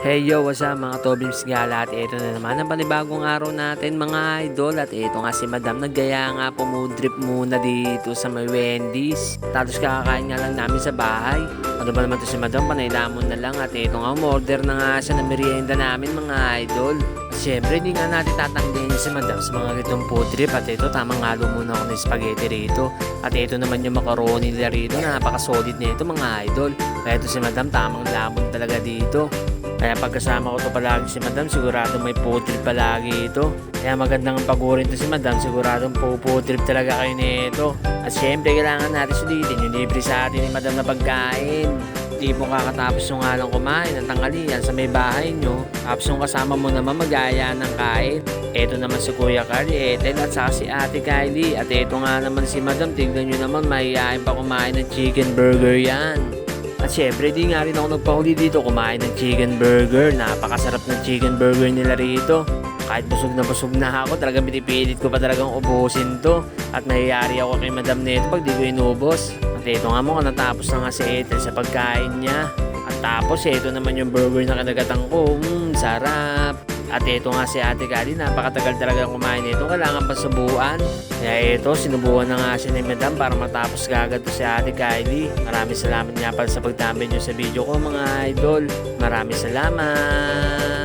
Hey yo, what's up mga Tobims Gala at ito na naman ang panibagong araw natin mga idol at ito nga si Madam naggaya nga pumudrip muna dito sa may Wendy's tapos kakakain nga lang namin sa bahay. Ano ba naman to si Madam, panailamon na lang at ito nga umorder na nga siya ng merienda namin mga idol. At syempre hindi nga natin tatanggihan si Madam sa mga gitong food trip at ito tamang halo muna ako ng spaghetti rito at ito naman yung macaroni nila rito, napaka-solid na ito mga idol. Kaya ito si Madam tamang lamon talaga dito. Kaya pagkasama ko to palagi si Madam, sigurado may food trip palagi ito. Kaya magandang pagurin to si Madam, siguradong food trip talaga kayo nito. At syempre kailangan natin sulitin yung libre sa atin ni Madam na pagkain. Di mo kakatapos yung nga lang kumain ng tanghalian sa may bahay nyo, tapos yung kasama mo naman magaya ng kain. Eto naman si Kuya Carly, Ethel at saka si Ate Kylie. At eto nga naman si Madam, tignan nyo naman mahihayin pa kumain ng chicken burger yan. At syempre di nga rin ako nagpahuli dito kumain ng chicken burger. Napakasarap ng chicken burger nila rito. Kahit busog na ako, talagang pinipilit ko pa talagang ubusin to. At nahiyari ako kay Madam nito pag di ko inubos. At ito nga mukhang natapos na nga si Ethel sa pagkain niya. At tapos ito naman yung burger na kinagatan ko. Sarap. At ito nga si Ate Kali, napakatagal talaga kumain nito, kailangan pa subuan. Kaya ito, sinubuan na nga siya ni Madam para matapos kagad to si Ate Kylie. Maraming salamat nga pala sa pagtambay nyo sa video ko mga idol. Maraming salamat.